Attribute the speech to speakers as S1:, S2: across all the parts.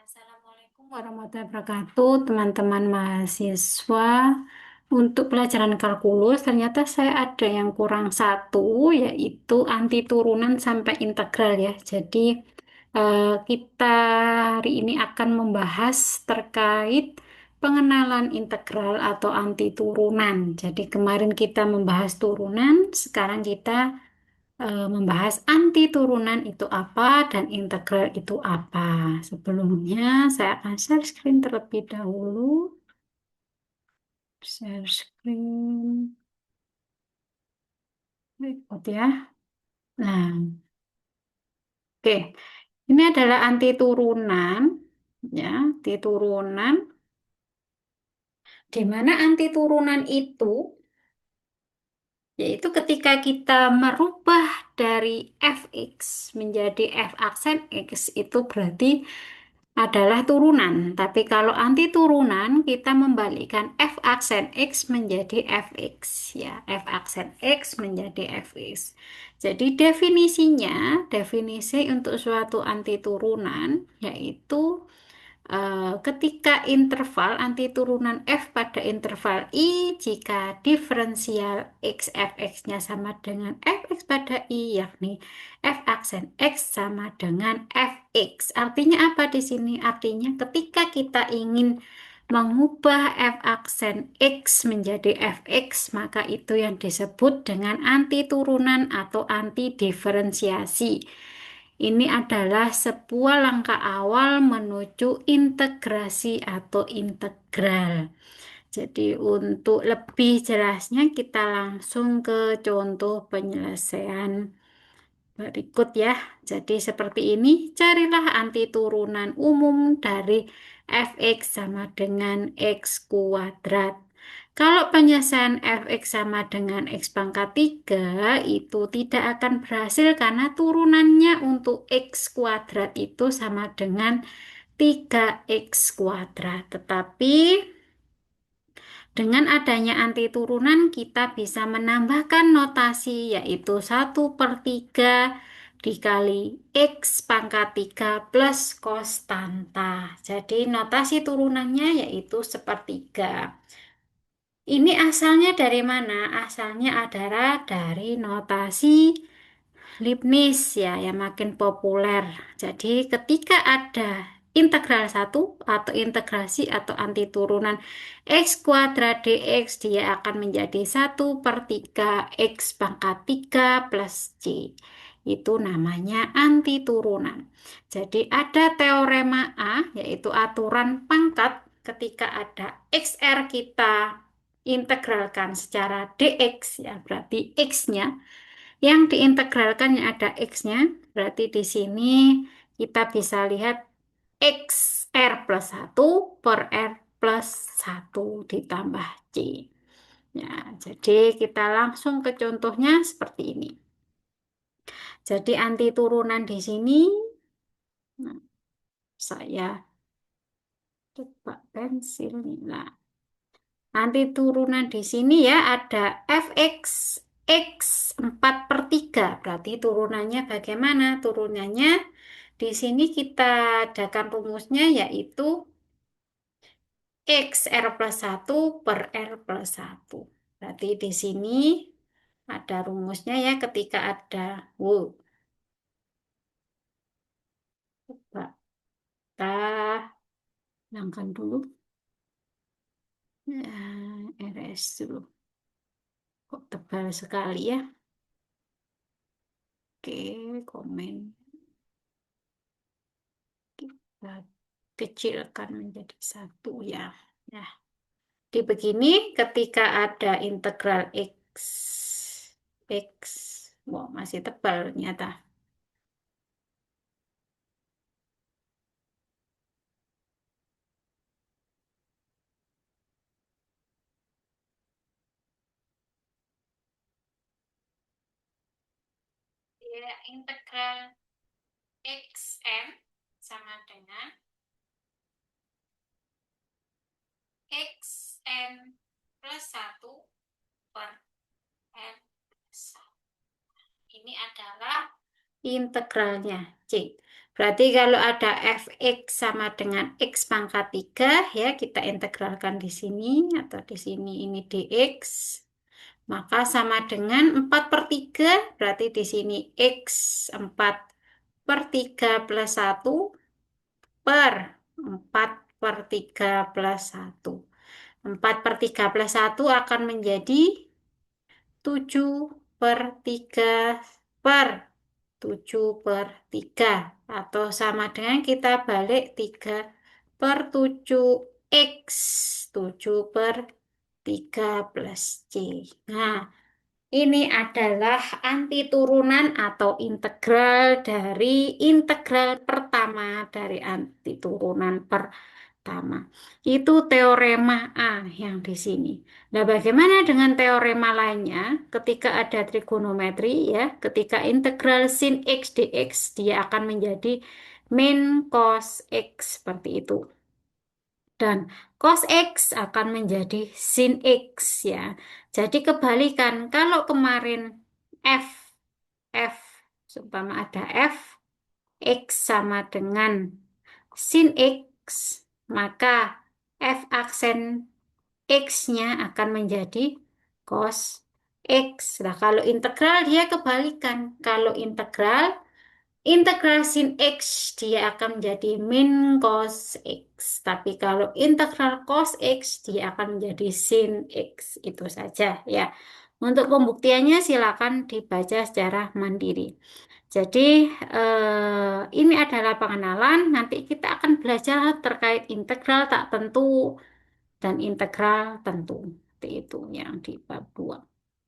S1: Assalamualaikum warahmatullahi wabarakatuh, teman-teman mahasiswa. Untuk pelajaran kalkulus, ternyata saya ada yang kurang satu, yaitu anti turunan sampai integral ya. Jadi, kita hari ini akan membahas terkait pengenalan integral atau anti turunan. Jadi, kemarin kita membahas turunan, sekarang kita membahas anti turunan itu apa dan integral itu apa. Sebelumnya saya akan share screen terlebih dahulu. Share screen. Berikut ya. Nah, oke. Ini adalah anti turunan ya, anti turunan di mana anti turunan itu yaitu ketika kita merubah dari fx menjadi f aksen x itu berarti adalah turunan. Tapi kalau anti turunan, kita membalikkan f aksen x menjadi fx. Ya, f aksen x menjadi fx. Jadi definisi untuk suatu anti turunan yaitu ketika interval anti turunan f pada interval i jika diferensial x fx-nya sama dengan fx pada i yakni f aksen x sama dengan fx. Artinya apa di sini? Artinya ketika kita ingin mengubah f aksen x menjadi fx maka itu yang disebut dengan anti turunan atau anti diferensiasi. Ini adalah sebuah langkah awal menuju integrasi atau integral. Jadi untuk lebih jelasnya kita langsung ke contoh penyelesaian berikut ya. Jadi seperti ini, carilah anti turunan umum dari fx sama dengan x kuadrat. Kalau penyelesaian fx sama dengan x pangkat 3 itu tidak akan berhasil karena turunannya untuk x kuadrat itu sama dengan 3x kuadrat. Tetapi dengan adanya anti turunan, kita bisa menambahkan notasi yaitu 1/3 dikali X pangkat 3 plus konstanta. Jadi notasi turunannya yaitu sepertiga. Ini asalnya dari mana? Asalnya adalah dari notasi Leibniz ya yang makin populer. Jadi ketika ada integral satu atau integrasi atau anti turunan x kuadrat dx dia akan menjadi 1/3 x pangkat 3 plus c. Itu namanya anti turunan. Jadi ada teorema A yaitu aturan pangkat ketika ada xr kita integralkan secara dx ya berarti x-nya yang diintegralkan yang ada X-nya, berarti di sini kita bisa lihat X R plus 1 per R plus 1 ditambah C. Ya, jadi kita langsung ke contohnya seperti ini. Jadi anti turunan di sini, nah, saya coba pensil nih. Nah, anti turunan di sini ya ada fx x 4/3. Berarti turunannya bagaimana? Turunannya di sini kita adakan rumusnya yaitu x r plus 1 per r plus 1. Berarti di sini ada rumusnya ya ketika ada coba kita hilangkan dulu. RS dulu. Kok tebal sekali ya? Oke, komen. Kita kecilkan menjadi satu ya. Nah, di begini ketika ada integral x, wah masih tebal ternyata. Ya, integral xn sama dengan xn plus 1 per n plus 1. Ini adalah integralnya C. Berarti kalau ada fx sama dengan x pangkat 3, ya kita integralkan di sini, atau di sini ini dx, maka sama dengan 4 per 3, berarti di sini x 4 per 3 plus 1 per 4 per 3 plus 1. 4 per 3 plus 1 akan menjadi 7 per 3 per 7 per 3. Atau sama dengan kita balik 3 per 7x. 7 per 3 plus C. Nah, ini adalah antiturunan atau integral dari integral pertama dari antiturunan pertama. Itu teorema A yang di sini. Nah, bagaimana dengan teorema lainnya? Ketika ada trigonometri, ya, ketika integral sin x dx, dia akan menjadi min cos x seperti itu. Dan cos X akan menjadi sin X, ya. Jadi kebalikan, kalau kemarin F, F, seumpama ada F, X sama dengan sin X, maka F aksen X-nya akan menjadi cos X. Nah, kalau integral dia kebalikan. Kalau integral sin X dia akan menjadi min cos X. Tapi kalau integral cos X dia akan menjadi sin X. Itu saja, ya. Untuk pembuktiannya silakan dibaca secara mandiri. Jadi ini adalah pengenalan. Nanti kita akan belajar terkait integral tak tentu dan integral tentu. Seperti itu yang di bab 2.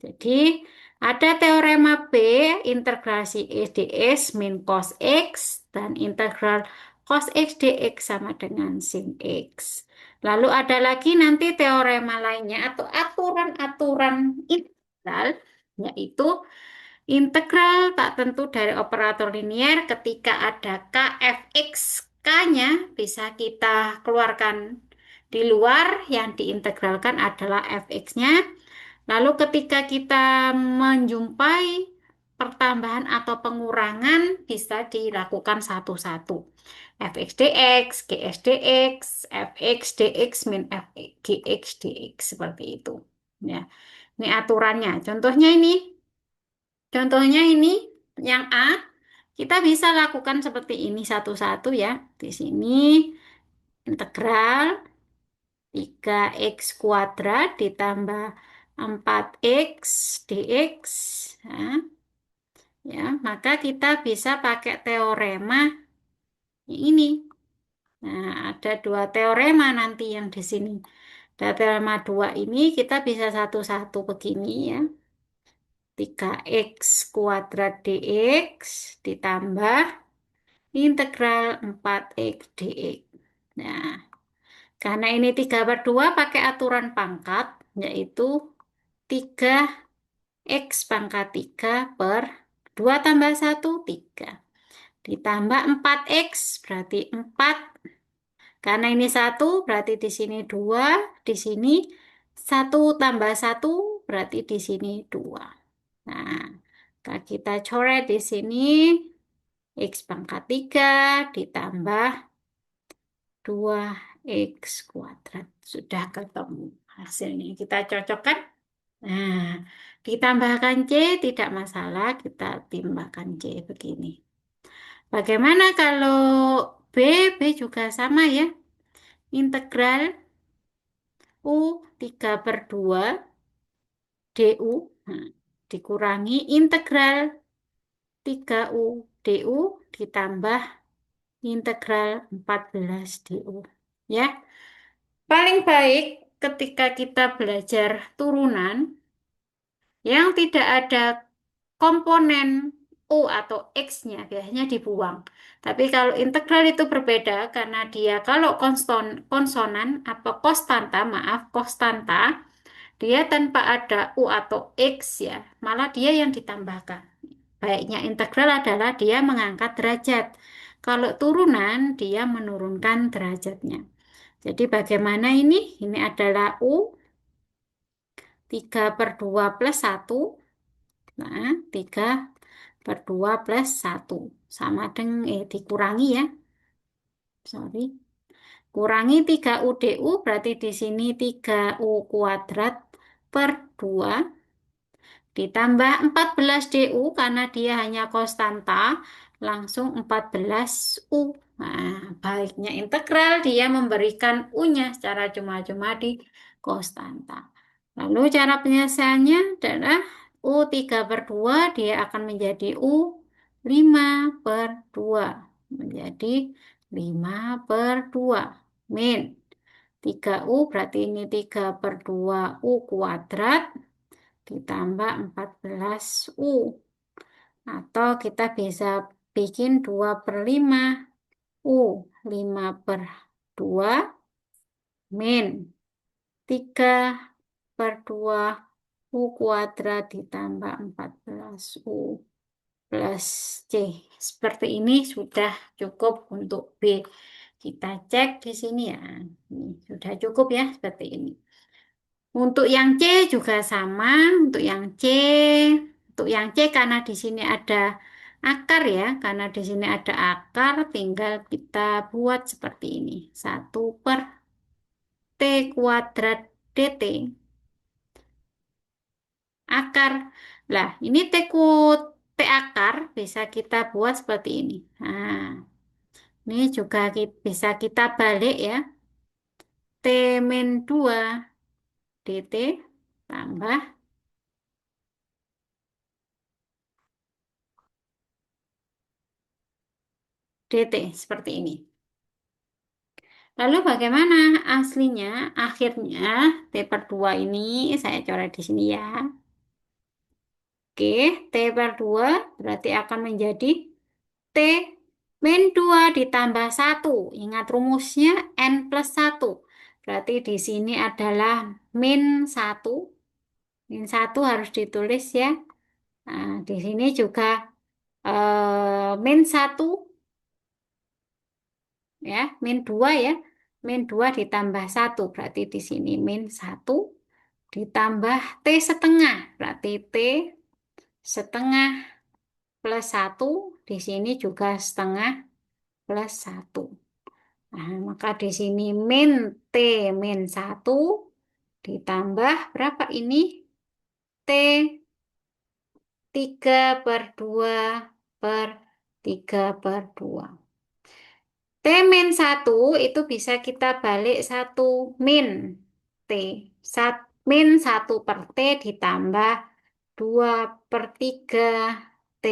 S1: Jadi ada teorema B, integrasi E dx min cos X, dan integral cos X dx sama dengan sin X. Lalu ada lagi nanti teorema lainnya atau aturan-aturan integral, yaitu integral tak tentu dari operator linier ketika ada kfx, k-nya bisa kita keluarkan di luar, yang diintegralkan adalah fx-nya. Lalu ketika kita menjumpai pertambahan atau pengurangan bisa dilakukan satu-satu. Fx dx, gx dx, fx dx min gx dx seperti itu. Ya, ini aturannya. Contohnya ini yang A, kita bisa lakukan seperti ini satu-satu, ya. Di sini integral 3x kuadrat ditambah 4x dx. Nah, ya, maka kita bisa pakai teorema ini. Nah, ada dua teorema nanti yang di sini. Ada teorema dua ini kita bisa satu-satu begini, ya. 3x kuadrat dx ditambah integral 4x dx. Nah, karena ini 3 per 2 pakai aturan pangkat, yaitu 3x pangkat 3 per 2 tambah 1, 3. Ditambah 4x berarti 4. Karena ini 1 berarti di sini 2, di sini 1 tambah 1 berarti di sini 2. Nah, kita coret di sini x pangkat 3 ditambah 2x kuadrat. Sudah ketemu hasilnya. Kita cocokkan. Nah, ditambahkan C tidak masalah. Kita timbahkan C begini. Bagaimana kalau B? B juga sama, ya. Integral U 3 per 2 DU. Nah, dikurangi integral 3U DU ditambah integral 14 DU. Ya, paling baik ketika kita belajar turunan yang tidak ada komponen U atau X-nya, biasanya dibuang. Tapi kalau integral itu berbeda karena dia kalau konsonan apa konstanta, maaf, konstanta, dia tanpa ada U atau X, ya, malah dia yang ditambahkan. Baiknya integral adalah dia mengangkat derajat. Kalau turunan, dia menurunkan derajatnya. Jadi bagaimana ini? Ini adalah U 3 per 2 plus 1. Nah, 3 per 2 plus 1. Sama dengan, dikurangi ya, sorry. Kurangi 3UDU, berarti di sini 3U kuadrat per 2 ditambah 14DU karena dia hanya konstanta, langsung 14U. Nah, baiknya integral dia memberikan U-nya secara cuma-cuma di konstanta. Lalu cara penyelesaiannya adalah U 3 per 2 dia akan menjadi U 5 per 2. Menjadi 5 per 2. Min 3U berarti ini 3 per 2 U kuadrat ditambah 14U. Atau kita bisa bikin 2 per 5 U. 5 per 2 min 3 per 2 U kuadrat ditambah 14U plus C. Seperti ini sudah cukup untuk B. Kita cek di sini ya. Ini sudah cukup ya seperti ini. Untuk yang C juga sama. Untuk yang C karena di sini ada akar ya. Karena di sini ada akar, tinggal kita buat seperti ini. 1 per T kuadrat DT. Akar. Lah, ini T akar bisa kita buat seperti ini. Nah, ini juga bisa kita balik ya. T min 2 DT tambah DT seperti ini. Lalu bagaimana aslinya? Akhirnya T per 2 ini saya coret di sini ya. Oke, T per 2 berarti akan menjadi T min 2 ditambah 1. Ingat rumusnya N plus 1. Berarti di sini adalah min 1. Min 1 harus ditulis ya. Nah, di sini juga min 1 ya, min 2 ya. Min 2 ditambah 1 berarti di sini min 1 ditambah T setengah. Berarti T setengah plus 1 di sini juga setengah plus 1. Nah, maka di sini min T min 1 ditambah berapa ini? T 3 per 2 per 3 per 2. T min 1 itu bisa kita balik 1 min T. Min 1 per T ditambah 2 per 3 T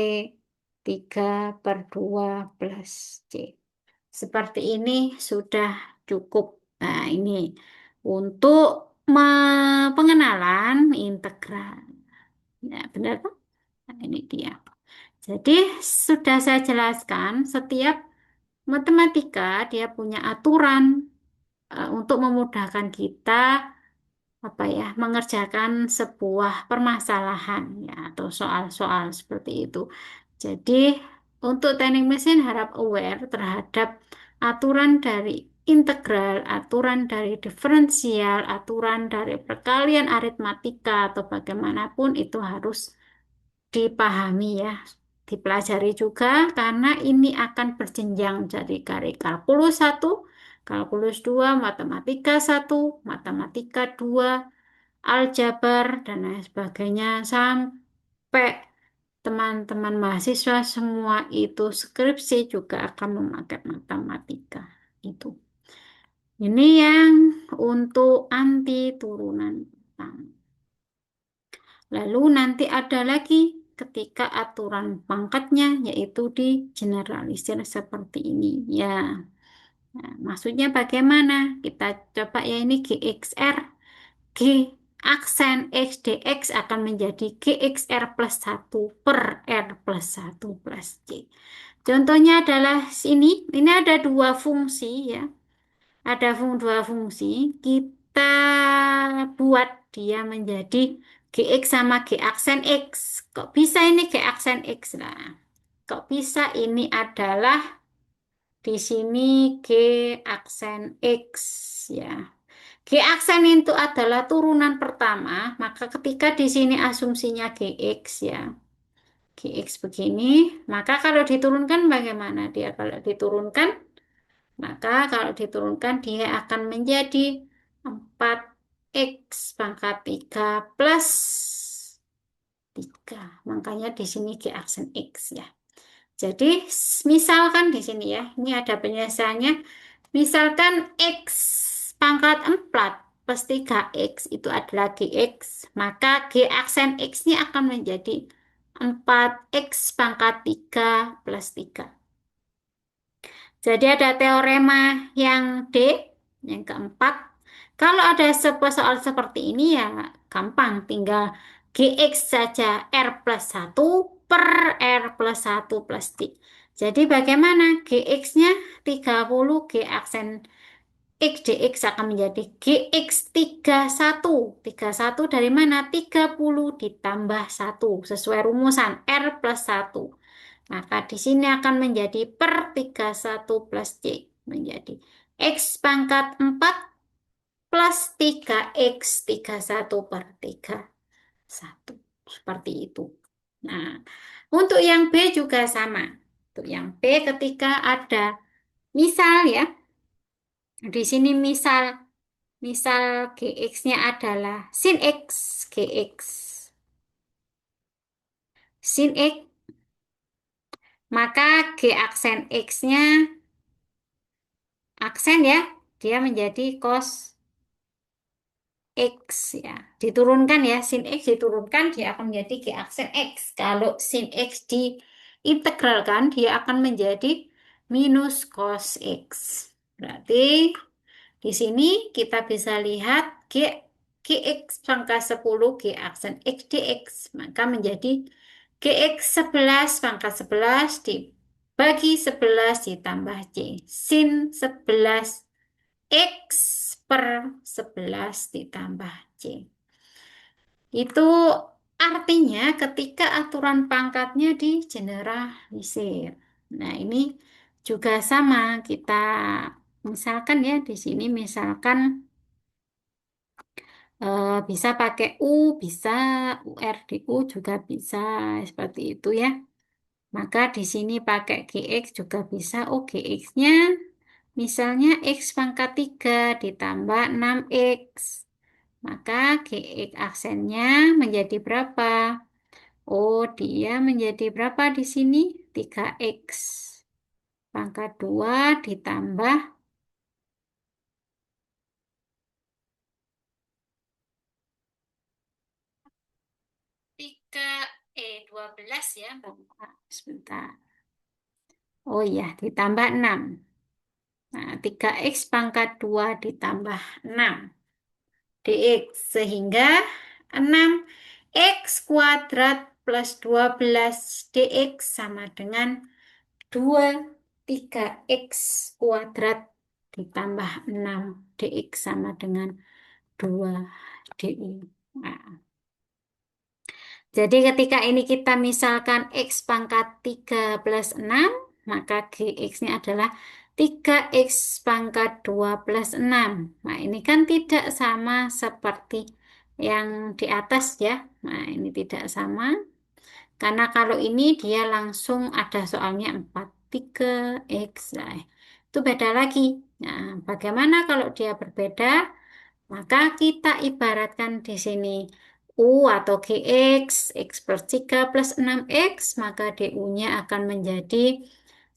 S1: 3 per 2 plus C. Seperti ini sudah cukup. Nah, ini untuk pengenalan integral. Ya, benar kan? Nah, ini dia. Jadi sudah saya jelaskan setiap matematika dia punya aturan untuk memudahkan kita apa ya mengerjakan sebuah permasalahan ya atau soal-soal seperti itu. Jadi untuk teknik mesin harap aware terhadap aturan dari integral, aturan dari diferensial, aturan dari perkalian aritmatika atau bagaimanapun itu harus dipahami ya, dipelajari juga karena ini akan berjenjang dari kalkulus 1, kalkulus 2, matematika 1, matematika 2, aljabar, dan lain sebagainya sampai teman-teman mahasiswa semua itu skripsi juga akan memakai matematika itu. Ini yang untuk anti turunan pertama. Lalu nanti ada lagi ketika aturan pangkatnya yaitu di generalisir seperti ini ya. Nah, maksudnya bagaimana? Kita coba ya ini GXR. G aksen X dx akan menjadi GXR plus 1 per R plus 1 plus C. Contohnya adalah ini ada dua fungsi ya. Ada dua fungsi. Kita buat dia menjadi GX sama G aksen X. Kok bisa ini G aksen X lah? Kok bisa ini adalah di sini G aksen X ya. G aksen itu adalah turunan pertama, maka ketika di sini asumsinya GX ya. GX begini. Maka kalau diturunkan bagaimana dia? Kalau diturunkan, maka kalau diturunkan dia akan menjadi 4X pangkat 3 plus 3. Makanya di sini G aksen X ya. Jadi, misalkan di sini ya, ini ada penyelesaiannya. Misalkan X pangkat 4 plus 3X itu adalah GX, maka G aksen X-nya akan menjadi 4X pangkat 3 plus 3. Jadi ada teorema yang D, yang keempat. Kalau ada soal seperti ini ya gampang, tinggal GX saja R plus 1 per R plus 1 plus T. Jadi bagaimana? GX-nya 30, G aksen X dx akan menjadi GX 31. 31 dari mana? 30 ditambah 1 sesuai rumusan R plus 1. Maka di sini akan menjadi per 31 plus C. Menjadi X pangkat 4 plus 3X 31 per 31. Seperti itu. Nah, untuk yang B juga sama. Untuk yang B ketika ada misal ya, di sini misal misal GX-nya adalah sin X, GX. Sin X, maka G aksen X-nya aksen ya, dia menjadi cos X ya. Diturunkan ya, sin X diturunkan dia akan menjadi G aksen X. Kalau sin X diintegralkan dia akan menjadi minus cos X. Berarti di sini kita bisa lihat Gx pangkat 10 G aksen X dx. Maka menjadi Gx 11 pangkat 11 dibagi 11 ditambah C. Sin 11 X per 11 ditambah C. Itu artinya ketika aturan pangkatnya digeneralisir. Nah, ini juga sama. Kita misalkan ya di sini misalkan bisa pakai U, bisa UR di U juga bisa seperti itu ya. Maka di sini pakai GX juga bisa. Oh, GX-nya misalnya X pangkat 3 ditambah 6X. Maka GX aksennya menjadi berapa? Oh, dia menjadi berapa di sini? 3X pangkat 2 ditambah 3 12 ya, Bang. Sebentar. Oh iya, ditambah 6. Nah, 3X pangkat 2 ditambah 6 dx. Sehingga 6X kuadrat plus 12 dx sama dengan 3X kuadrat ditambah 6 dx sama dengan 2 di. Nah, jadi ketika ini kita misalkan X pangkat 3 plus 6, maka GX-nya adalah 3X pangkat 2 plus 6. Nah, ini kan tidak sama seperti yang di atas ya. Nah, ini tidak sama. Karena kalau ini dia langsung ada soalnya 4. 3X. Nah, itu beda lagi. Nah, bagaimana kalau dia berbeda? Maka kita ibaratkan di sini U atau GX, X plus 3 plus 6X, maka DU-nya akan menjadi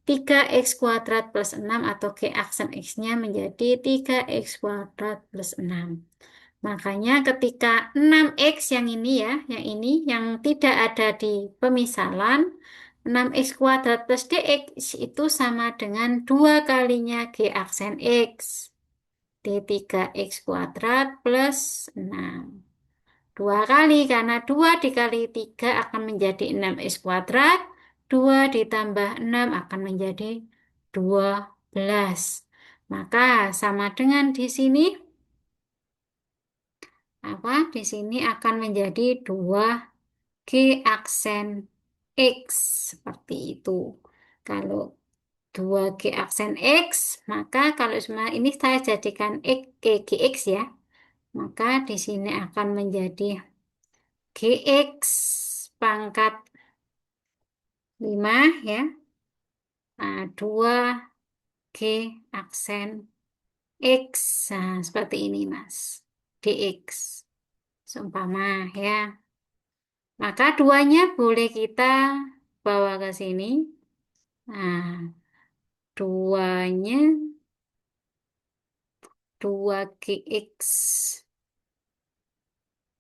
S1: 3X kuadrat plus 6 atau G aksen X-nya menjadi 3X kuadrat plus 6. Makanya ketika 6X yang ini ya, yang tidak ada di pemisalan, 6X kuadrat plus DX itu sama dengan 2 kalinya G aksen X. D3X kuadrat plus 6. 2 kali, karena 2 dikali 3 akan menjadi 6X kuadrat. 2 ditambah 6 akan menjadi 12. Maka sama dengan di sini, di sini akan menjadi 2G aksen X. Seperti itu. Kalau 2G aksen X, maka kalau semua ini saya jadikan GX ya, maka di sini akan menjadi GX pangkat 5 ya. Nah, 2 G aksen X. Nah, seperti ini, Mas. DX. Seumpama ya. Maka duanya boleh kita bawa ke sini. Nah, duanya 2GX.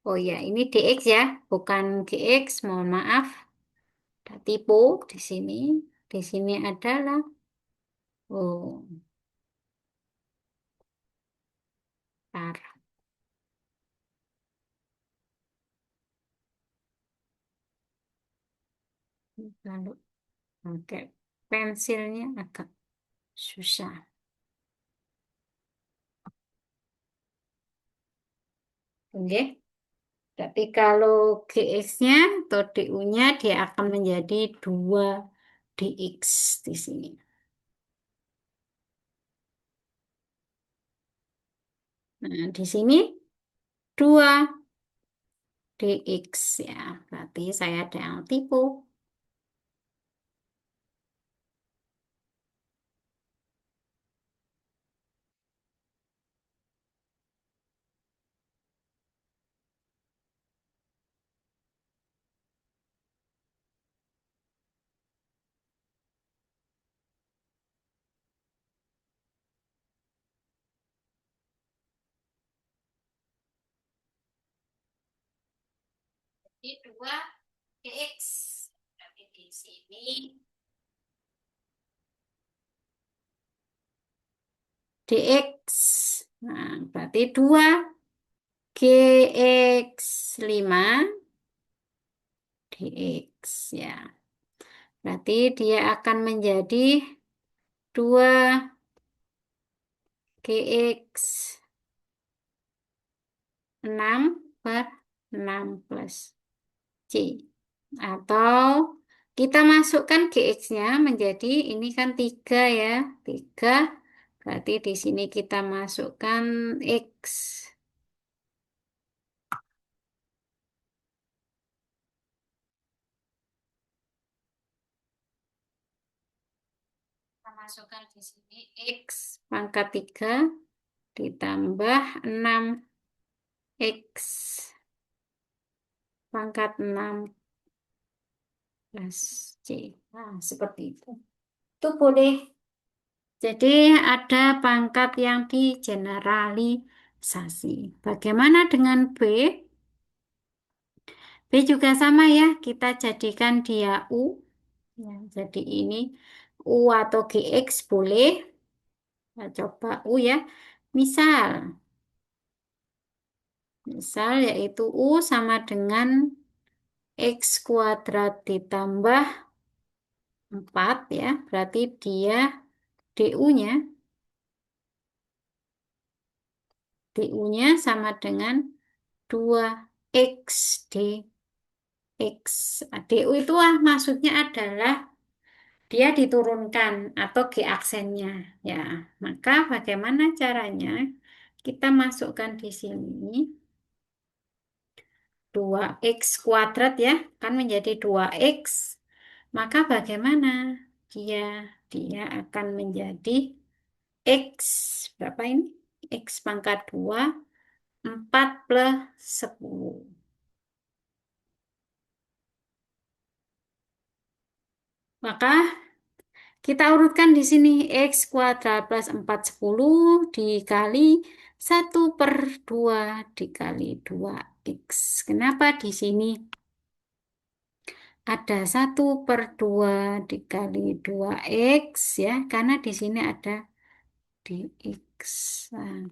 S1: Oh ya, ini DX ya, bukan GX. Mohon maaf. Ada tipu di sini. Di sini adalah oh, tar. Lalu pakai pensilnya agak susah. Oke. Tapi kalau GX-nya atau DU-nya dia akan menjadi 2 DX di sini. Nah, di sini 2 DX ya. Berarti saya ada yang tipu. Jadi 2 DX. Tapi di sini DX. Nah, berarti 2 GX5 DX ya. Berarti dia akan menjadi 2 GX6 per 6 plus C. Atau kita masukkan GX-nya menjadi ini kan 3 ya. 3 berarti di sini kita masukkan X. Kita masukkan di sini X pangkat 3 ditambah 6X pangkat 6 plus C. Nah, seperti itu. Itu boleh. Jadi ada pangkat yang digeneralisasi. Bagaimana dengan B? B juga sama ya, kita jadikan dia U. Ya, jadi ini U atau GX boleh. Kita coba U ya. Misal, misal yaitu U sama dengan X kuadrat ditambah 4 ya. Berarti dia DU-nya, DU-nya sama dengan 2X DX. DU itu maksudnya adalah dia diturunkan atau G aksennya ya. Maka bagaimana caranya? Kita masukkan di sini 2X kuadrat ya, kan menjadi 2X. Maka bagaimana? Dia dia akan menjadi X berapa ini? X pangkat 2 4 plus 10. Maka kita urutkan di sini X kuadrat plus 4 10 dikali 1/2 dikali 2X. Kenapa di sini ada 1/2 dikali 2X ya? Karena di sini ada dx. Nah,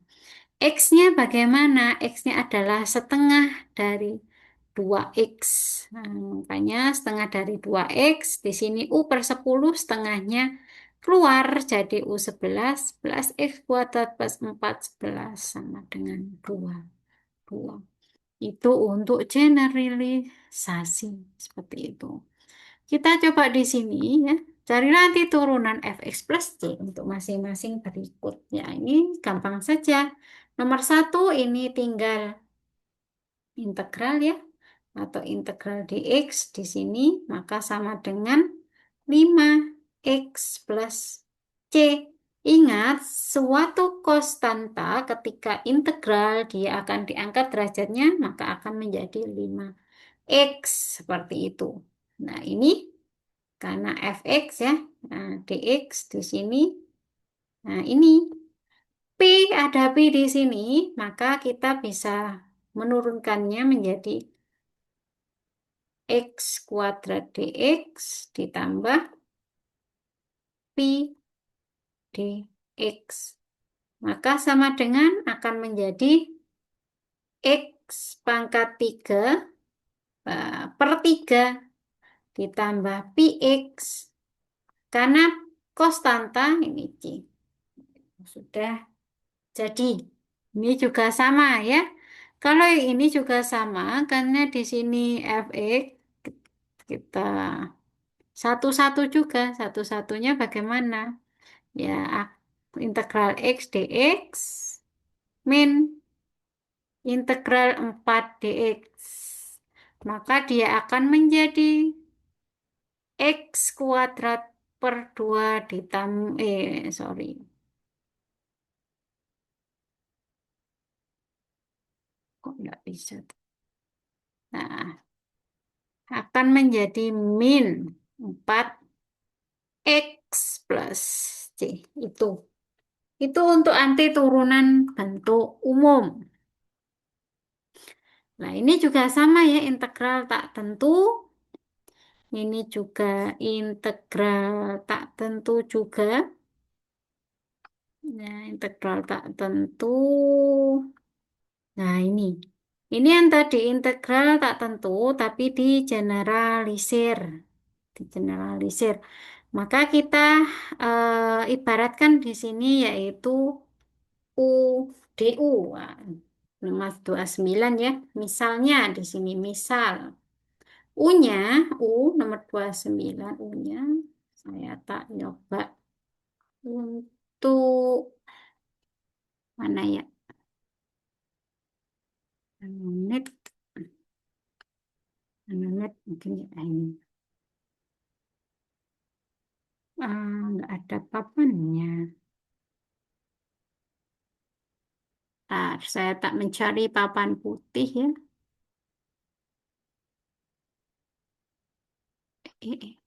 S1: X-nya bagaimana? X-nya adalah setengah dari 2X. Nah, makanya setengah dari 2X, di sini U/10 setengahnya keluar jadi U11 plus X kuadrat plus 4 11 sama dengan 2. 2. Itu untuk generalisasi seperti itu. Kita coba di sini ya. Cari nanti turunan fx plus c untuk masing-masing berikutnya. Ini gampang saja. Nomor 1 ini tinggal integral ya. Atau integral dx di sini. Maka sama dengan 5x plus C. Ingat, suatu konstanta ketika integral dia akan diangkat derajatnya, maka akan menjadi 5x seperti itu. Nah, ini karena fx ya, nah, dx di sini. Nah, ini P, ada P di sini, maka kita bisa menurunkannya menjadi x kuadrat dx ditambah Pi dx. Maka sama dengan akan menjadi x pangkat 3 per 3 ditambah pi x. Karena konstanta ini C. Sudah jadi. Ini juga sama ya. Kalau yang ini juga sama, karena di sini fx kita satu-satu juga. Satu-satunya bagaimana? Ya, integral x dx min integral 4 dx. Maka dia akan menjadi x kuadrat per 2 ditambah, sorry. Kok nggak bisa? Nah, akan menjadi min 4x plus C. Itu. Itu untuk anti turunan bentuk umum. Nah, ini juga sama ya, integral tak tentu. Ini juga integral tak tentu juga. Nah, integral tak tentu. Nah, ini. Ini yang tadi integral tak tentu, tapi digeneralisir. Digeneralisir. Maka kita ibaratkan di sini yaitu U DU. Wah, nomor 29 ya. Misalnya di sini, misal. U-nya, U nomor 29, U-nya saya tak nyoba untuk mana ya? Menit, menit mungkin ya ini. Nggak ada papannya. Saya tak mencari papan putih ya. Eh, eh,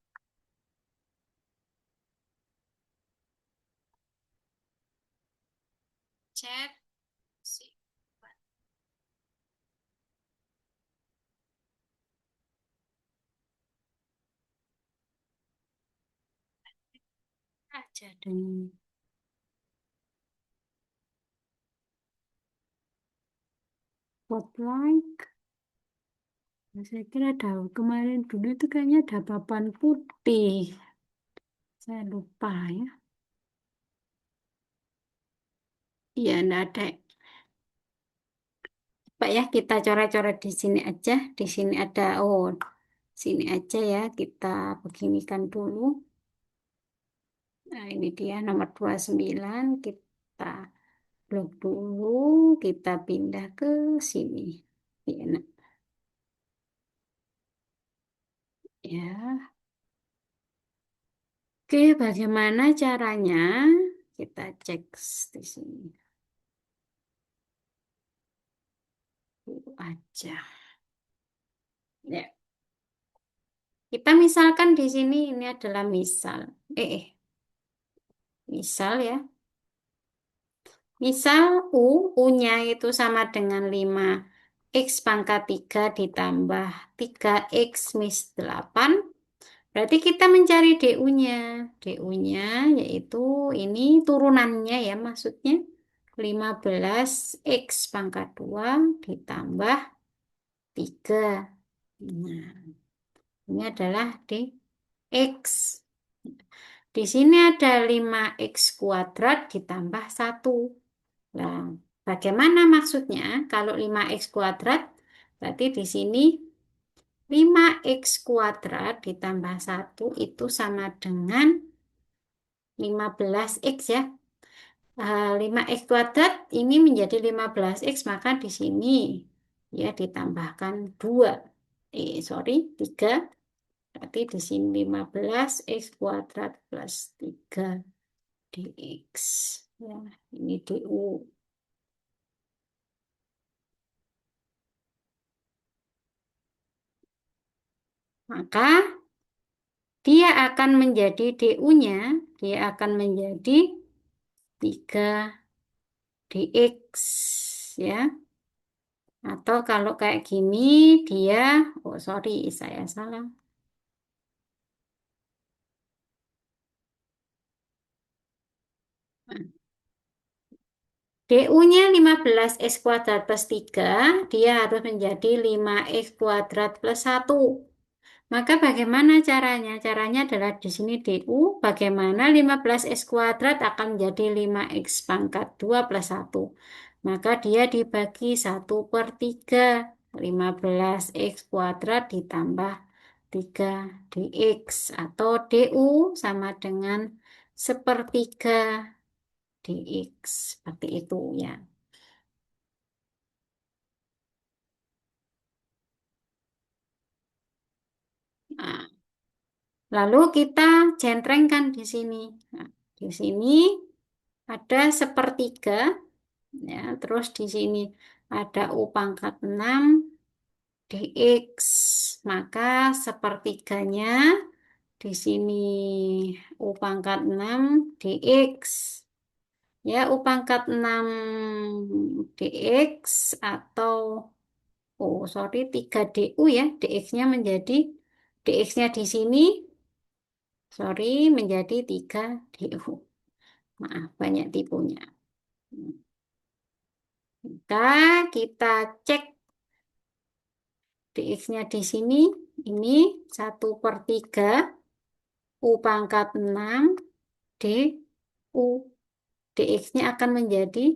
S1: Cek sih aja dengan spotlight. Saya kira ada kemarin dulu itu kayaknya ada papan putih. Saya lupa ya. Iya, enggak ada. Pak ya, kita coret-coret di sini aja. Di sini ada, oh, sini aja ya. Kita beginikan dulu. Nah, ini dia nomor 29. Kita blok dulu. Kita pindah ke sini. Ya, nah, ya. Oke, bagaimana caranya? Kita cek di sini dulu aja. Ya, kita misalkan di sini ini adalah misal. Misal ya. Misal U-nya itu sama dengan 5x pangkat 3 ditambah 3x mis 8. Berarti kita mencari DU-nya. DU-nya yaitu ini turunannya ya maksudnya 15x pangkat 2 ditambah 3. Nah, ini adalah dx. Di sini ada 5x kuadrat ditambah 1. Nah, bagaimana maksudnya kalau 5x kuadrat? Berarti di sini 5x kuadrat ditambah 1 itu sama dengan 15x ya. 5x kuadrat ini menjadi 15x, maka di sini ya ditambahkan 2. Sorry, 3. Berarti di sini 15 X kuadrat plus 3 dx. Ya, ini du. Maka dia akan menjadi du-nya, dia akan menjadi 3 dx. Ya. Atau kalau kayak gini, dia, oh sorry, saya salah. DU-nya 15 X kuadrat plus 3, dia harus menjadi 5 X kuadrat plus 1. Maka bagaimana caranya? Caranya adalah di sini DU, bagaimana 15 X kuadrat akan menjadi 5 X pangkat 2 plus 1. Maka dia dibagi 1/3. 15 X kuadrat ditambah 3 dx atau DU sama dengan 1/3 dx. Seperti itu ya. Nah, lalu kita centrengkan di sini. Nah, di sini ada 1/3 ya, terus di sini ada U pangkat 6 dx. Maka 1/3-nya di sini U pangkat 6 dx. Ya, U pangkat 6 dx atau oh sorry 3 du ya, dx-nya menjadi dx-nya di sini sorry menjadi 3 du. Maaf, banyak tipunya. Maka kita cek dx-nya di sini, ini 1/3 U pangkat 6 du. Dx-nya akan menjadi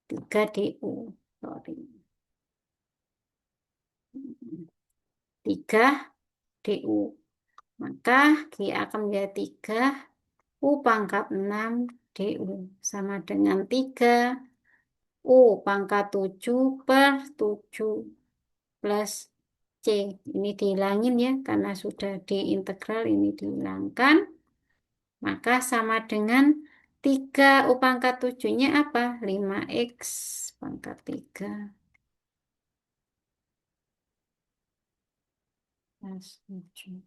S1: 3 du. Sorry. 3 du. Maka dia akan menjadi 3 U pangkat 6 du. Sama dengan 3 U pangkat 7 per 7 plus C. Ini dihilangin ya, karena sudah diintegral ini dihilangkan. Maka sama dengan 3 U pangkat 7-nya apa? 5X pangkat 3 plus 7.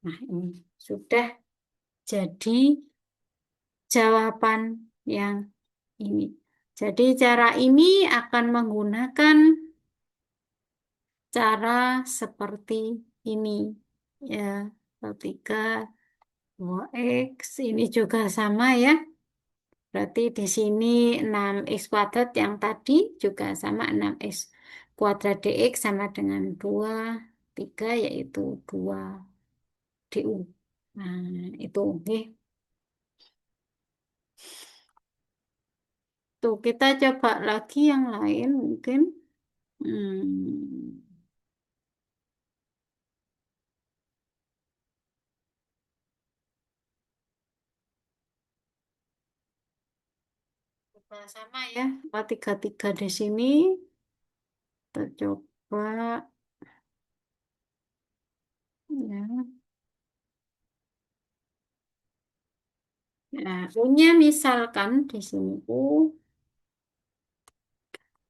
S1: Nah, ini sudah jadi jawaban yang ini. Jadi cara ini akan menggunakan cara seperti ini. Ya, ketika 2X ini juga sama ya. Berarti di sini 6X kuadrat yang tadi juga sama 6X kuadrat dx sama dengan 2, 3 yaitu 2 du. Nah, itu oke. Tuh, kita coba lagi yang lain mungkin. Hmm, coba sama ya. 4, 3, 3 di sini. Kita coba ya. Nah, U-nya misalkan di sini U.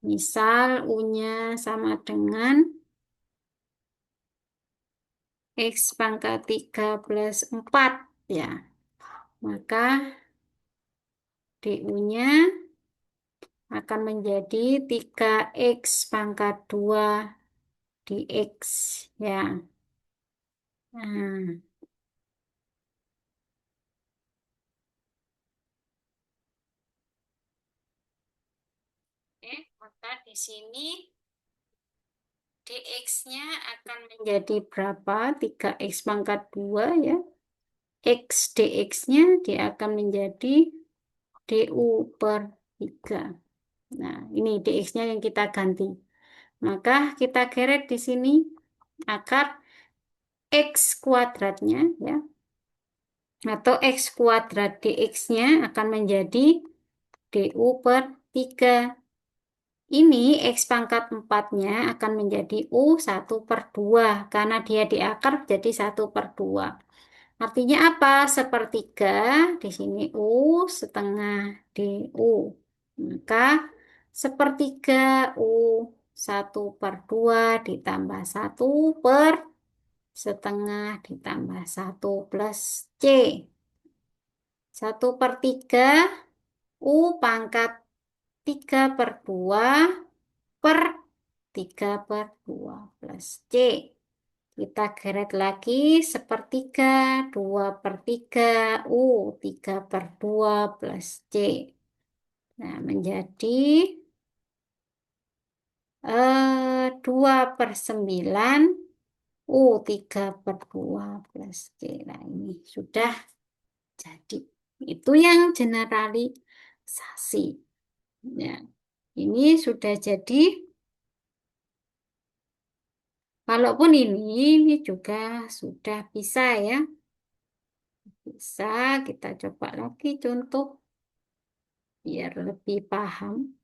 S1: Misal U-nya sama dengan X pangkat 3 plus 4 ya. Maka DU-nya akan menjadi 3X pangkat 2 dx ya. Nah, maka di sini dx-nya akan menjadi berapa? 3X pangkat 2 ya. X dx-nya dia akan menjadi du per 3. Nah, ini dx-nya yang kita ganti. Maka kita geret di sini akar X kuadratnya ya. Atau X kuadrat dx-nya akan menjadi du per 3. Ini X pangkat 4-nya akan menjadi U1/2 karena dia di akar jadi 1/2. Artinya apa? Sepertiga, di sini U setengah DU. Maka sepertiga U1/2 ditambah 1/setengah ditambah 1 plus C. 1/3 U pangkat 3/2 per 3/2 plus C. Kita geret lagi sepertiga, 2/3 U, 3/2 plus C. Nah, menjadi 2/9 U, 3/2 plus C. Nah, ini sudah jadi. Itu yang generalisasi. Ya, ini sudah jadi. Walaupun ini juga sudah bisa ya. Bisa kita coba lagi contoh biar lebih paham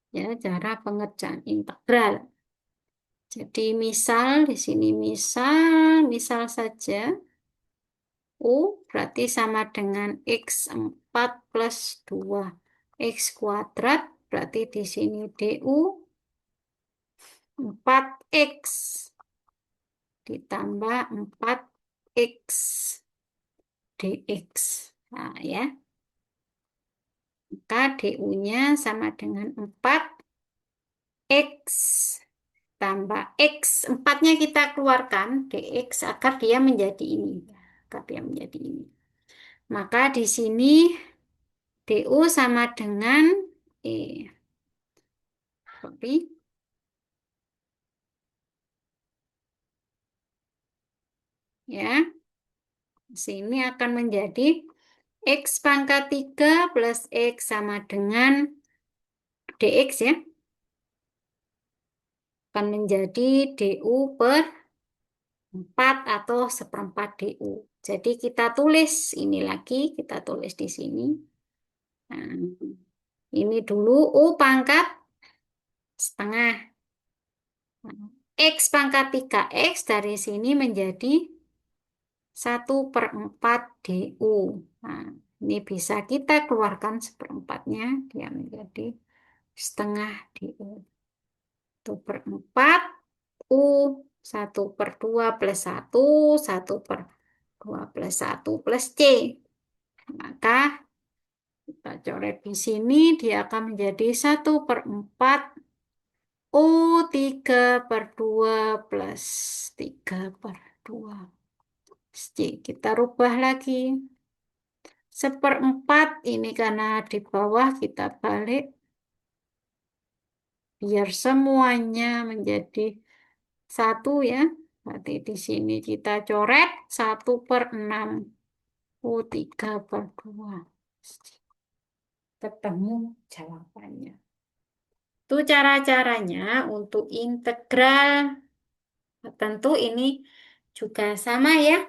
S1: ya cara pengerjaan integral. Jadi misal di sini misal saja U berarti sama dengan X4 plus 2 X kuadrat berarti di sini DU 4X ditambah 4X DX. Nah ya, maka DU-nya sama dengan 4X tambah X. 4-nya kita keluarkan, DX, agar dia menjadi ini. Agar dia menjadi ini. Maka di sini DU sama dengan sorry, ya. Sini akan menjadi X pangkat 3 plus X sama dengan DX ya. Akan menjadi DU per 4 atau seperempat DU. Jadi kita tulis ini lagi, kita tulis di sini. Nah, ini dulu U pangkat setengah. Nah, X pangkat 3X dari sini menjadi 1/4 DU. Nah, ini bisa kita keluarkan seperempatnya, dia menjadi setengah DU. 1/4 U 1/2 plus 1/2 plus 1 plus C. Maka kita coret di sini, dia akan menjadi 1/4 U 3/2 plus 3/2 C. Kita rubah lagi. 1/4 ini karena di bawah kita balik. Biar semuanya menjadi 1 ya. Berarti di sini kita coret 1/6. U 3/2. Ketemu jawabannya. Itu cara-caranya untuk integral. Tentu ini juga sama ya.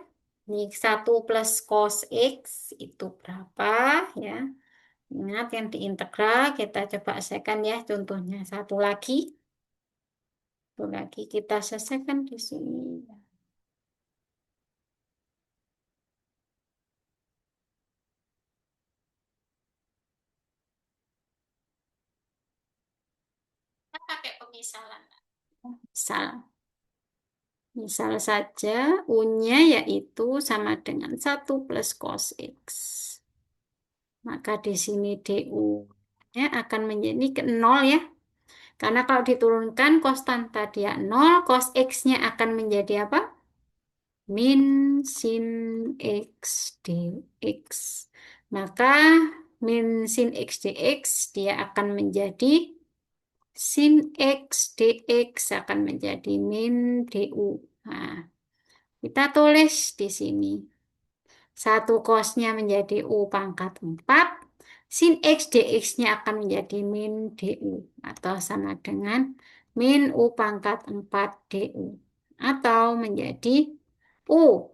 S1: Ini 1 plus cos X itu berapa ya. Ingat yang diintegral kita coba selesaikan ya contohnya. Satu lagi. Satu lagi kita selesaikan di sini. Kita pakai pemisalan. Misal. Misal saja U-nya yaitu sama dengan 1 plus cos X. Maka di sini DU-nya akan menjadi ke 0 ya. Karena kalau diturunkan konstanta dia 0, cos X-nya akan menjadi apa? Min sin X dx. Maka min sin X dx dia akan menjadi sin X dx akan menjadi min DU. Nah, kita tulis di sini. Satu cosnya menjadi U pangkat 4. Sin X dx-nya akan menjadi min DU. Atau sama dengan min U pangkat 4 DU. Atau menjadi U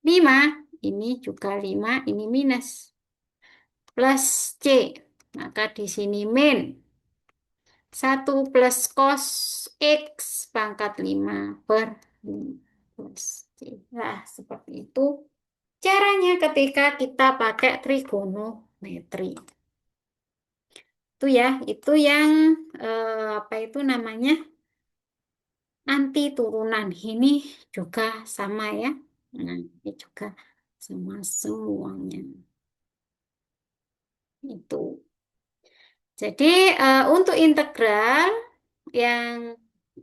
S1: 5. Ini juga 5, ini minus. Plus C. Maka di sini min 1 plus cos X pangkat 5 per 5 plus C. Nah, seperti itu caranya ketika kita pakai trigonometri. Itu ya, itu yang apa itu namanya? Anti turunan. Ini juga sama ya. Nah, ini juga sama semuanya. Itu. Jadi untuk integral yang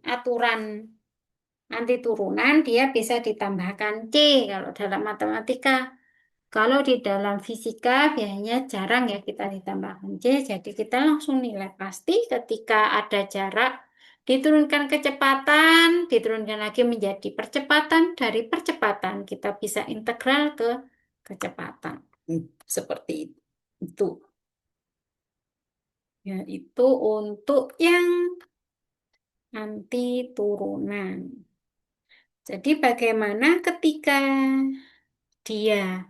S1: aturan anti turunan dia bisa ditambahkan C kalau dalam matematika. Kalau di dalam fisika biasanya jarang ya kita ditambahkan C, jadi kita langsung nilai pasti ketika ada jarak, diturunkan kecepatan, diturunkan lagi menjadi percepatan, dari percepatan kita bisa integral ke kecepatan. Seperti itu. Ya, itu untuk yang anti turunan. Jadi bagaimana ketika dia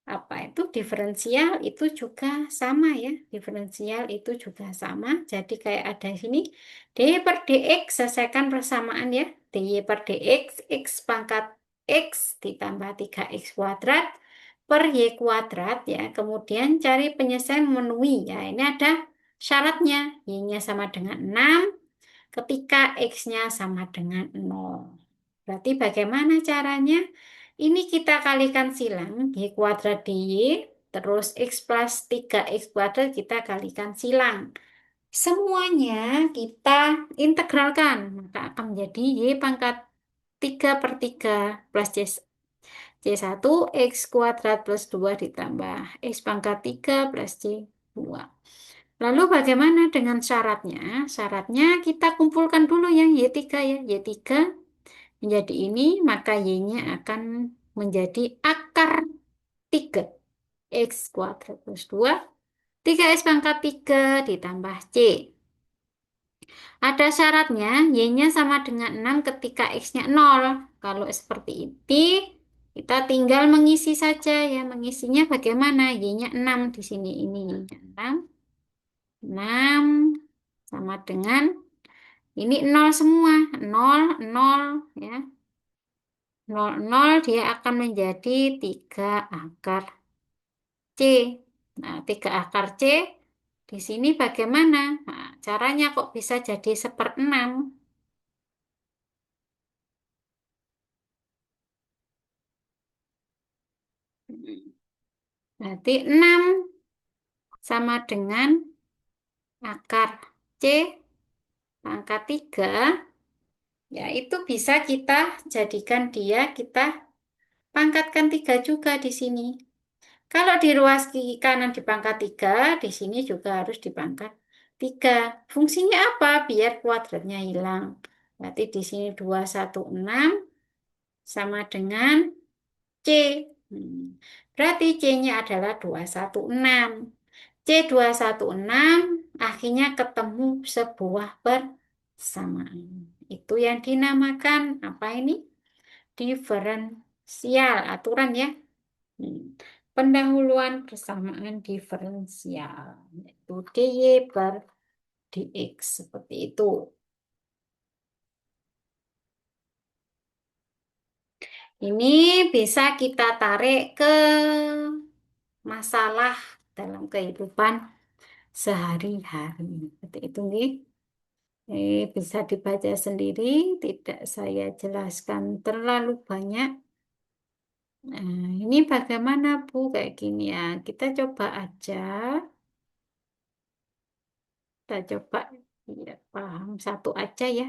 S1: apa itu diferensial itu juga sama ya. Diferensial itu juga sama. Jadi kayak ada di sini dy per dx selesaikan persamaan ya. Dy per dx x pangkat x ditambah 3x kuadrat per y kuadrat ya. Kemudian cari penyelesaian memenuhi ya. Ini ada syaratnya. Y-nya sama dengan 6 ketika x-nya sama dengan 0. Berarti bagaimana caranya? Ini kita kalikan silang, y kuadrat dy, terus x plus 3x kuadrat kita kalikan silang. Semuanya kita integralkan, maka akan menjadi y pangkat 3 per 3 plus C1 x kuadrat plus 2 ditambah x pangkat 3 plus C2. Lalu bagaimana dengan syaratnya? Syaratnya kita kumpulkan dulu yang Y3 ya. Y3 menjadi ini, maka Y-nya akan menjadi akar 3. X kuadrat plus 2. 3X pangkat 3 ditambah C. Ada syaratnya, Y-nya sama dengan 6 ketika X-nya 0. Kalau seperti ini, kita tinggal mengisi saja ya. Mengisinya bagaimana? Y-nya 6 di sini ini. 6 sama dengan ini 0 semua. 0, 0 ya. 0, 0 dia akan menjadi 3 akar C. Nah, 3 akar C di sini bagaimana? Nah, caranya kok bisa jadi 1/6? Berarti 6 sama dengan akar C pangkat 3. Ya, itu bisa kita jadikan dia, kita pangkatkan 3 juga di sini. Kalau di ruas kiri kanan dipangkat 3, di sini juga harus dipangkat 3. Fungsinya apa? Biar kuadratnya hilang. Berarti di sini 216 sama dengan C. Hmm. Berarti C-nya adalah 216. C216 akhirnya ketemu sebuah persamaan. Itu yang dinamakan apa ini? Diferensial aturan ya. Hmm. Pendahuluan persamaan diferensial yaitu dy per dx seperti itu. Ini bisa kita tarik ke masalah dalam kehidupan sehari-hari. Seperti itu nih. Bisa dibaca sendiri, tidak saya jelaskan terlalu banyak. Nah, ini bagaimana Bu kayak gini ya. Kita coba aja. Kita coba ya, paham satu aja ya.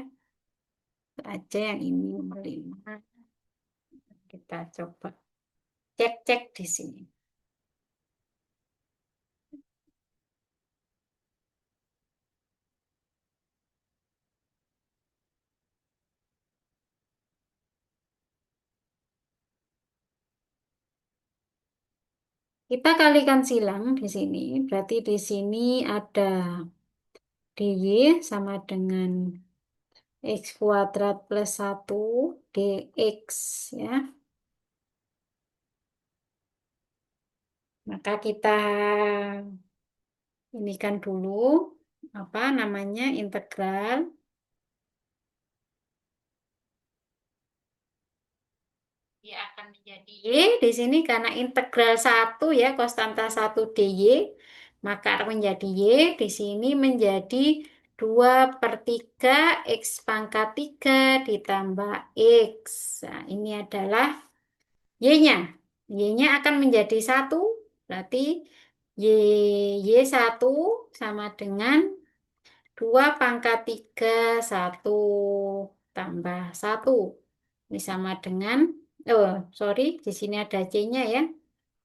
S1: Satu aja yang ini nomor 5. Kita coba cek-cek di sini. Kita kalikan silang di sini. Berarti di sini ada dy sama dengan x kuadrat plus 1 dx ya. Maka kita Ini kan dulu apa namanya integral. Ya akan menjadi Y di sini karena integral satu ya konstanta satu dy maka akan menjadi Y di sini menjadi 2 per 3 X pangkat 3 ditambah X. Nah, ini adalah Y-nya. Y-nya akan menjadi satu berarti Y, Y1 sama dengan 2 pangkat 3 1 tambah satu. Ini sama dengan, oh sorry, di sini ada C-nya ya.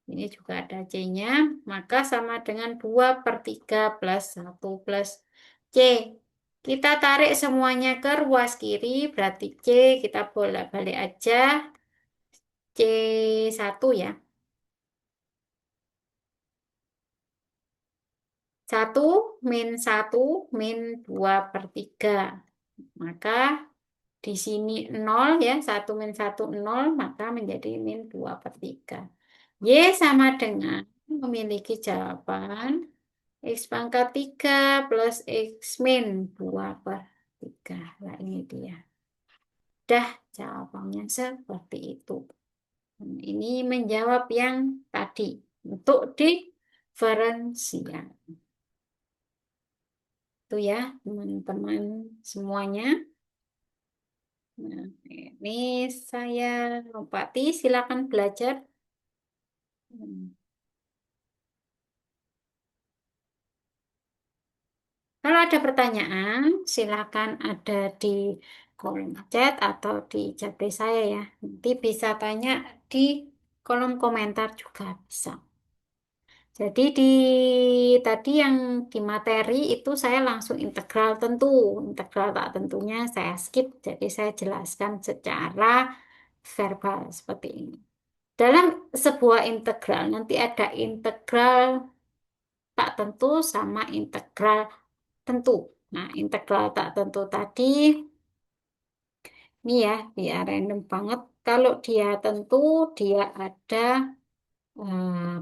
S1: Ini juga ada C-nya. Maka sama dengan 2 per 3 plus satu plus C. Kita tarik semuanya ke ruas kiri, berarti C kita bolak-balik aja. C1 ya. Satu min satu min 2 per 3. Maka di sini 0 ya, satu min satu 0 maka menjadi min 2 per 3. Y sama dengan memiliki jawaban X pangkat 3 plus X min 2 per 3. Nah ini dia. Dah jawabannya seperti itu. Ini menjawab yang tadi untuk diferensial. Itu ya teman-teman semuanya. Nah, ini saya Lompati, silakan belajar. Hmm. Kalau ada pertanyaan, silakan ada di kolom chat atau di japri saya ya. Nanti bisa tanya di kolom komentar juga bisa. Jadi tadi yang di materi itu saya langsung integral tentu. Integral tak tentunya saya skip. Jadi saya jelaskan secara verbal seperti ini. Dalam sebuah integral nanti ada integral tak tentu sama integral tentu. Nah, integral tak tentu tadi ini ya, dia random banget. Kalau dia tentu, dia ada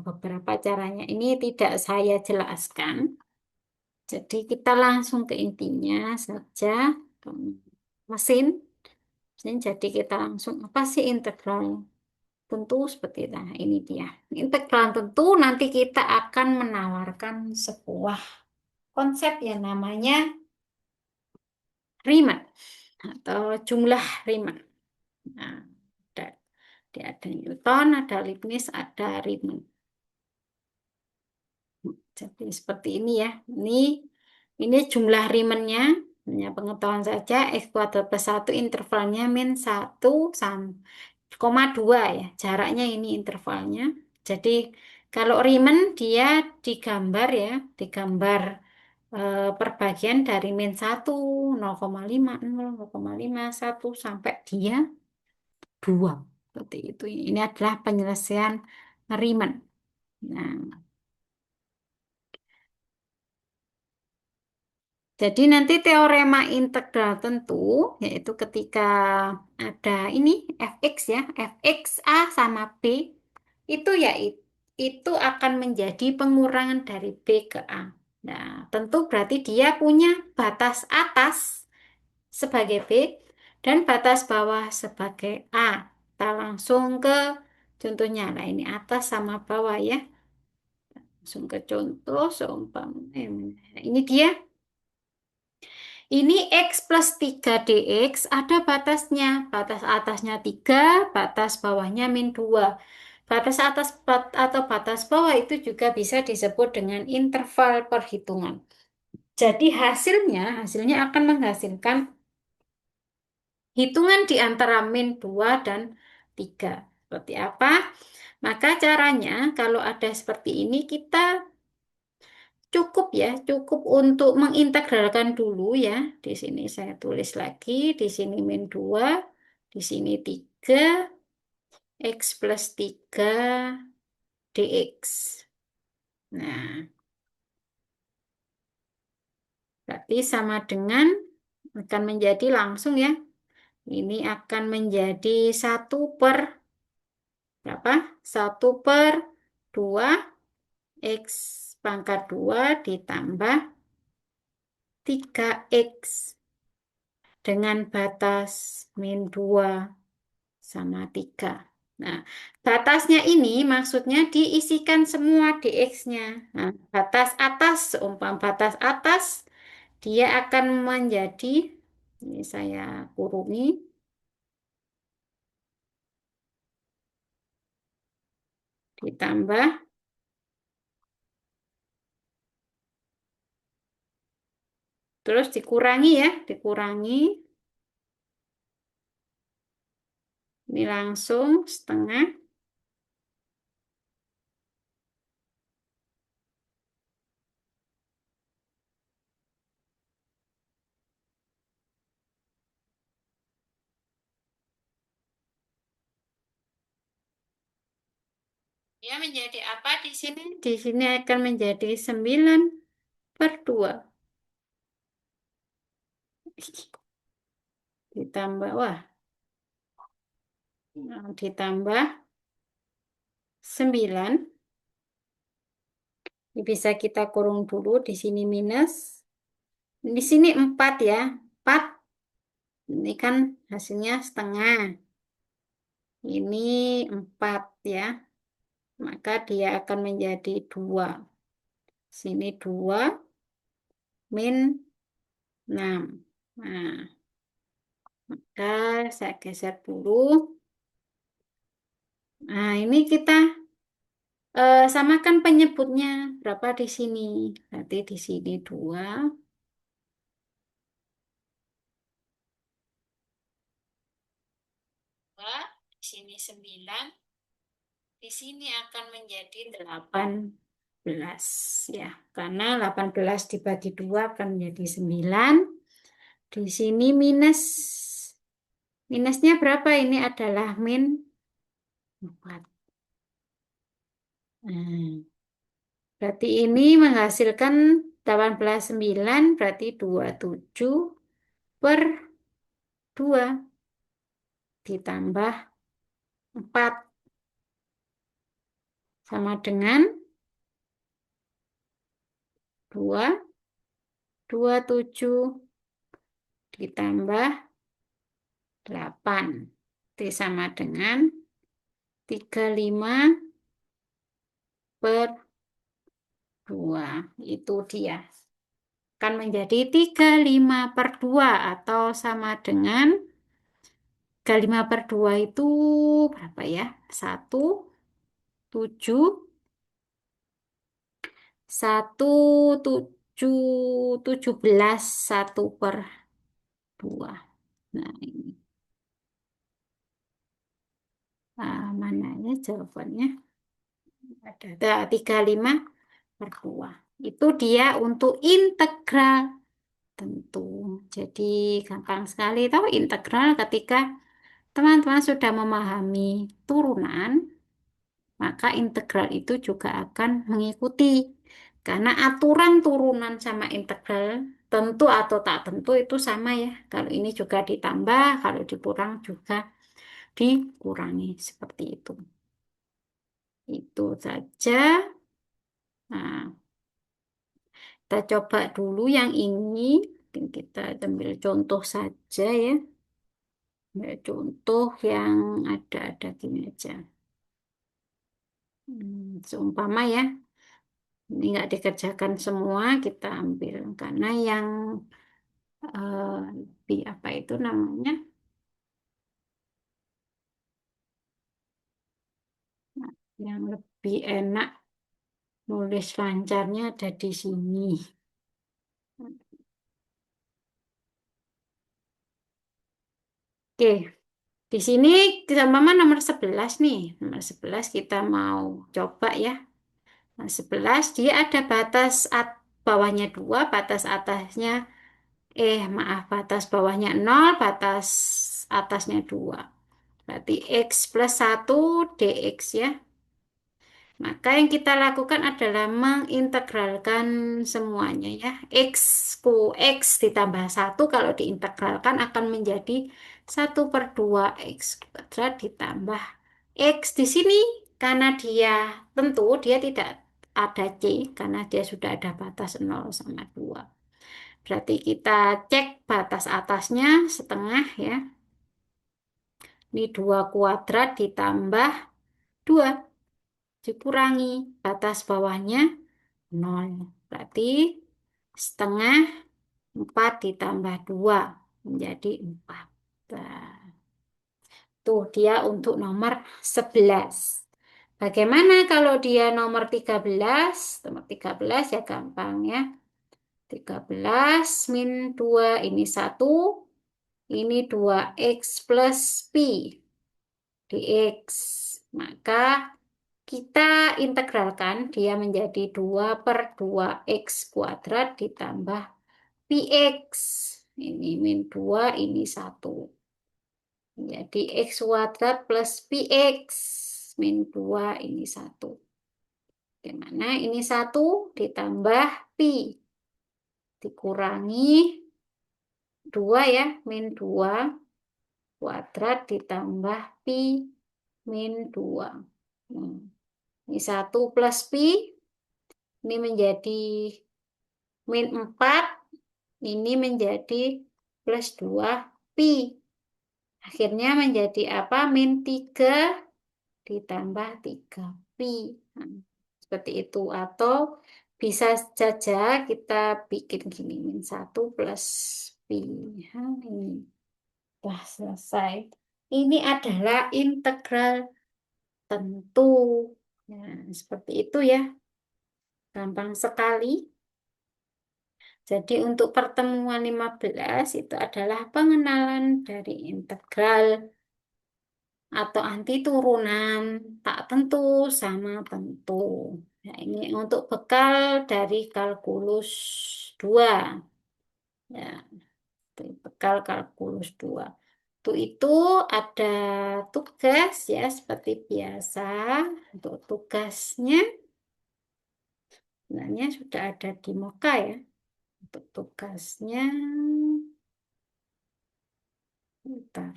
S1: beberapa caranya. Ini tidak saya jelaskan. Jadi kita langsung ke intinya saja. Mesin. Jadi kita langsung apa sih integral? Tentu seperti itu. Nah, ini dia. Integral tentu nanti kita akan menawarkan sebuah konsep yang namanya Riemann atau jumlah Riemann. Nah, ada, ada Newton, ada Leibniz, ada Riemann. Jadi seperti ini ya. Ini jumlah Riemann-nya. Hanya pengetahuan saja X kuadrat plus 1 intervalnya min 1 koma 2 ya. Jaraknya ini intervalnya. Jadi kalau Riemann dia digambar ya, digambar perbagian dari min 1, 0,5, 0,5, 1 sampai dia 2. Seperti itu. Ini adalah penyelesaian Riemann. Nah, jadi nanti teorema integral tentu yaitu ketika ada ini fx ya, fx a sama b itu ya itu akan menjadi pengurangan dari b ke a. Nah, tentu berarti dia punya batas atas sebagai b dan batas bawah sebagai a. Kita langsung ke contohnya. Nah, ini atas sama bawah ya. Langsung ke contoh seumpama ini dia. Ini X plus 3 dx ada batasnya. Batas atasnya 3, batas bawahnya min 2. Batas atas atau batas bawah itu juga bisa disebut dengan interval perhitungan. Jadi hasilnya akan menghasilkan hitungan di antara min 2 dan 3. Seperti apa? Maka caranya kalau ada seperti ini kita cukup ya, cukup untuk mengintegralkan dulu ya. Di sini saya tulis lagi, di sini min 2, di sini 3, X plus 3 dx. Nah, berarti sama dengan akan menjadi langsung ya. Ini akan menjadi 1 per berapa? 1 per 2 X pangkat 2 ditambah 3X dengan batas min 2 sama 3. Nah, batasnya ini maksudnya diisikan semua dx-nya. Nah, batas atas, seumpam batas atas, dia akan menjadi, ini saya kurungi, ditambah, terus dikurangi ya, dikurangi, ini langsung setengah. Dia menjadi apa di sini? Di sini akan menjadi 9/2. Ditambah, wah, ditambah 9. Ini bisa kita kurung dulu, di sini minus. Di sini 4 ya. 4, ini kan hasilnya setengah. Ini 4 ya. Maka dia akan menjadi 2. Sini 2 min 6. Nah, maka saya geser dulu. Nah, ini kita samakan penyebutnya berapa di sini. Berarti di sini 2, di sini 9, di sini akan menjadi 18 ya. Karena 18 dibagi 2 akan menjadi 9. Di sini minus. Minusnya berapa? Ini adalah min 4. Nah, berarti ini menghasilkan 18/9, berarti 27/2 ditambah 4 sama dengan 227 ditambah 8. Itu sama dengan 35/2. Itu dia. Akan menjadi 35/2 atau sama dengan 35/2 itu berapa ya? 1, 7, 1, 7, 17, 1/2. Nah, ini. Mana ya jawabannya? Ada 35/2. Itu dia untuk integral tentu. Jadi gampang sekali tahu integral ketika teman-teman sudah memahami turunan, maka integral itu juga akan mengikuti. Karena aturan turunan sama integral tentu atau tak tentu itu sama ya. Kalau ini juga ditambah, kalau dikurang juga dikurangi seperti itu. Itu saja. Nah, kita coba dulu yang ini. Mungkin kita ambil contoh saja ya. Ambil contoh yang ada gini aja. Seumpama ya, ini nggak dikerjakan semua, kita ambil. Karena yang lebih apa itu namanya? Yang lebih enak nulis lancarnya ada di sini. Oke, di sini kita mama nomor 11 nih. Nomor 11 kita mau coba ya. Nah, 11 dia ada batas bawahnya 2, batas atasnya maaf, batas bawahnya 0, batas atasnya 2. Berarti X plus 1 dx ya. Maka yang kita lakukan adalah mengintegralkan semuanya ya. X ku X ditambah 1 kalau diintegralkan akan menjadi 1/2 X kuadrat ditambah X di sini karena dia tentu dia tidak ada C karena dia sudah ada batas 0 sama 2. Berarti kita cek batas atasnya setengah ya. Ini 2 kuadrat ditambah 2 dikurangi batas bawahnya 0. Berarti setengah 4 ditambah 2 menjadi 4. Nah, tuh dia untuk nomor 11. Bagaimana kalau dia nomor 13? Nomor 13 ya gampang ya. 13 min 2 ini 1, ini 2x plus pi dx. Maka kita integralkan dia menjadi 2 per 2x kuadrat ditambah pi x. Ini min 2, ini 1. Jadi x kuadrat plus pi x min 2 ini 1. Gimana? Ini 1 ditambah pi. Dikurangi 2 ya, min 2 kuadrat ditambah pi min 2. Ini 1 plus pi, ini menjadi min 4, ini menjadi plus 2 pi. Akhirnya menjadi apa? Min 3 ditambah 3 pi. Nah, seperti itu. Atau bisa saja kita bikin gini. Min 1 plus pi. Nah, ini. Wah, selesai. Ini adalah integral tentu. Nah, seperti itu ya. Gampang sekali. Jadi untuk pertemuan 15 itu adalah pengenalan dari integral atau anti turunan tak tentu sama tentu. Nah, ini untuk bekal dari kalkulus 2. Ya, itu bekal kalkulus 2. Itu ada tugas ya seperti biasa. Untuk tugasnya sebenarnya sudah ada di muka ya. Untuk tugasnya bentar.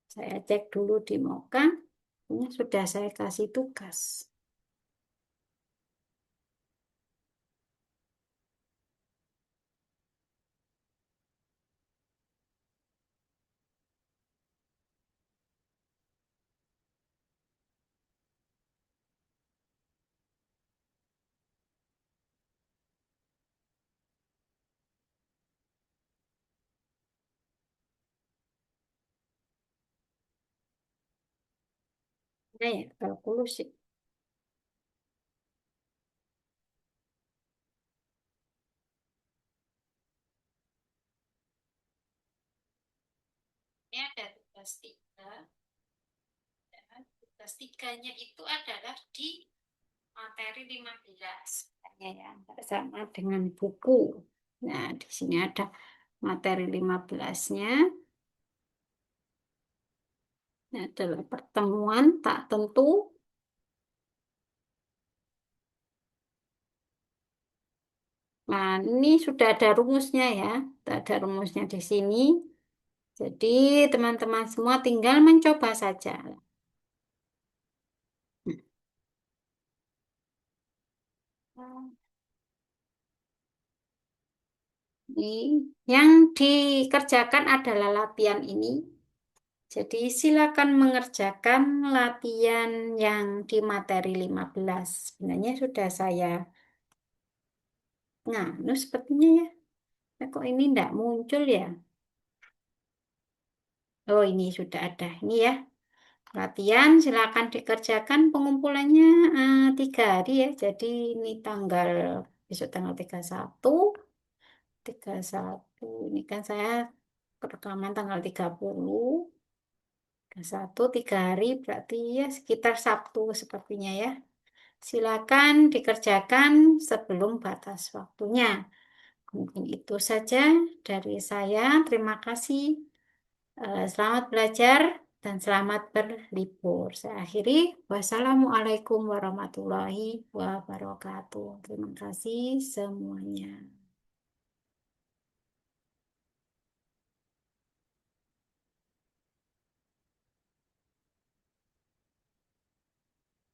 S1: Saya cek dulu di muka. Ini sudah saya kasih tugas. Nah ya, kalkulus sih. Ini ada tugas 3. Dan tugas 3-nya itu adalah di materi 15. Ya, sama dengan buku. Nah, di sini ada materi 15-nya. Ini adalah pertemuan tak tentu. Nah, ini sudah ada rumusnya ya. Sudah ada rumusnya di sini. Jadi, teman-teman semua tinggal mencoba saja. Ini yang dikerjakan adalah latihan ini. Jadi silakan mengerjakan latihan yang di materi 15. Sebenarnya sudah saya nganu sepertinya ya. Kok ini enggak muncul ya? Oh, ini sudah ada. Ini ya. Latihan silakan dikerjakan pengumpulannya 3 hari ya. Jadi ini besok tanggal 31. 31. Ini kan saya rekaman tanggal 30. 3 hari berarti ya sekitar Sabtu sepertinya ya. Silakan dikerjakan sebelum batas waktunya. Mungkin itu saja dari saya. Terima kasih. Selamat belajar dan selamat berlibur. Saya akhiri. Wassalamualaikum warahmatullahi wabarakatuh. Terima kasih semuanya.